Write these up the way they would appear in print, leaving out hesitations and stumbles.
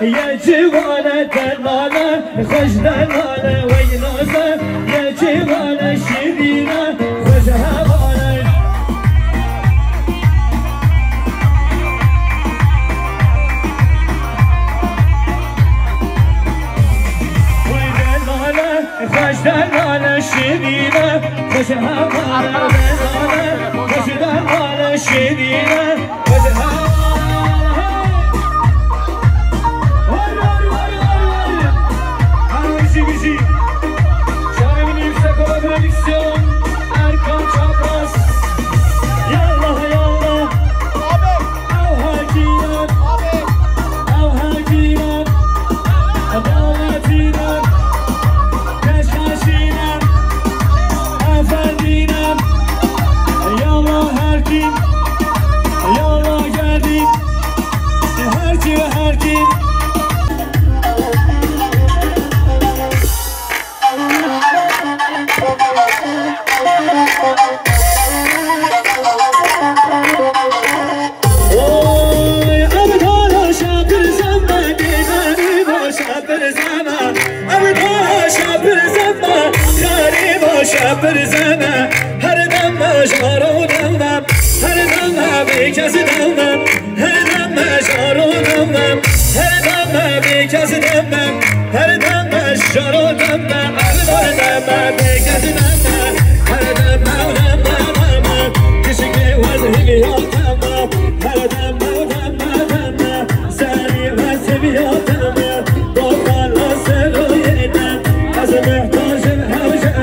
يا جوانة دلالة خوش دلالة وينازة يا جوانة شيرينة خوش هوانة وين دلالة خوش دلالة شيرينة خوش هوانة دلالة خوش دلالة شيرينة خوش هوانة Şahimin yüksek hava prodüksiyon Erkan Çapraz Yallah yallah Av hakiyen Av hakiyen Davetinen Keşkaşinen Efendinen Yallah her kim Yallah geldin Her kim ve her kim شبر زنه هر دم مجارو دمم هر دم بی کسی دمم هر دم مجارو دمم هر دم بی کسی دمم هر دم مجارو دمم هر دم بی کسی دمم هر دم دمم کشکی وزهی بیاتم هر دم دمم سری وزهی بیاتم با خلاص رویدم از محتاجم هوجم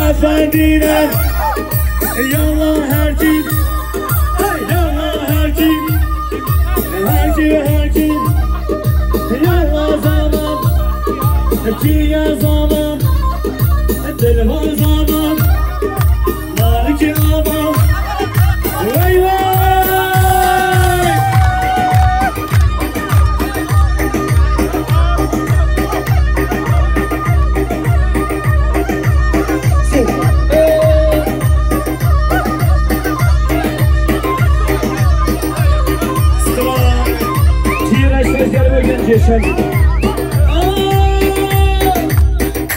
Efendine Yallah her kim Yallah her kim Her kim her kim Yallah zaman Kiye zaman Telefon zaman Maliki aman Vay vay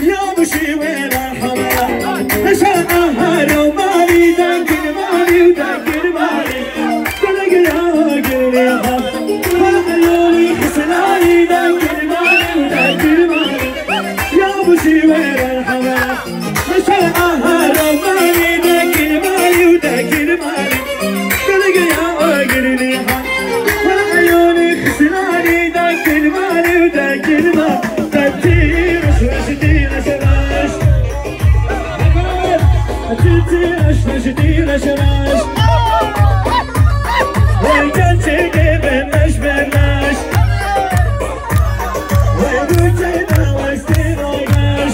يا مشيوي مرحبا عشان أهل ومالي دنكر مالي ودنكر مالي قلق يا قليها والعيوني خسلاني دنكر مالي ودنكر مالي يا مشيوي مرحبا عشان أهل ومالي دنكر مالي ودنكر مالي قلق يا قليها والعيوني خسلاني دنكر مالي كلمة تديرش وجديرش راش تديرش وجديرش راش ويجنتي بنش بنش ويبوتينا ويستينا ويناش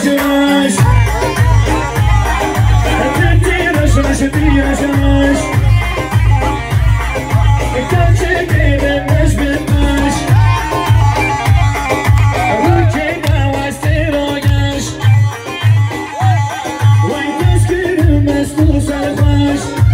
yaşamış Tek yaşamış bir yaşamış Gerçek edilmiş bitmiş Ülke davaş teroyaş Vay tezkirimiz bu sarhoş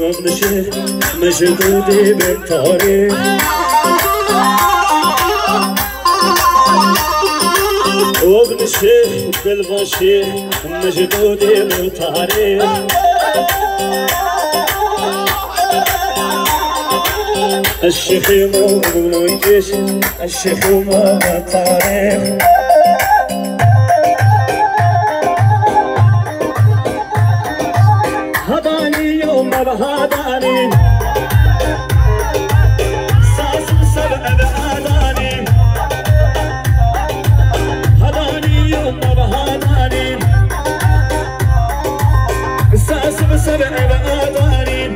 وابنشي مجدودي بالطريق وابنشي بالبشي مجدودي بالطريق الشيخ مو الجيش الشيخ مو الطريق هداني ساس سبع بهداني هداني يوم بهداني ساس سبع بهداني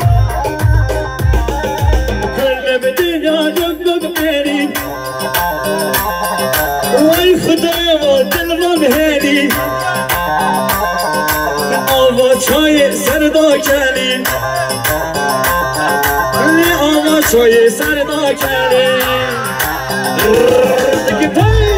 كل بدنيا جنب بيني وي خدايا دل هادي آوا چای سردا کلی آوا چای سردا کلی دیگه پای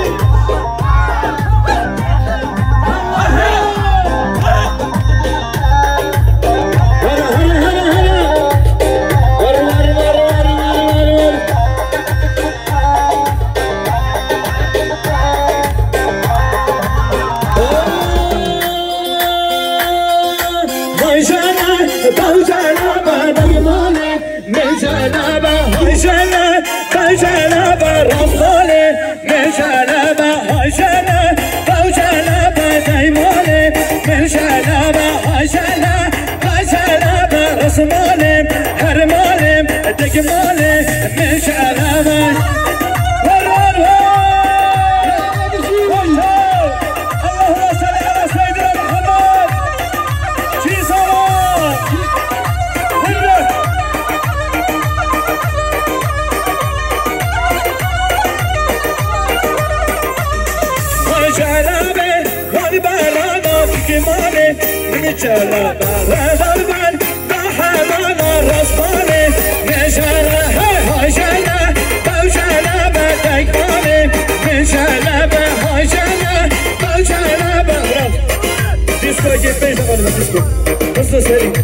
مالم هر مالم دک مالم مشعلم ورور اللهم صل على سيدنا محمد في صلاة مشعلم والبلانا دک مالم مشعلم Disco,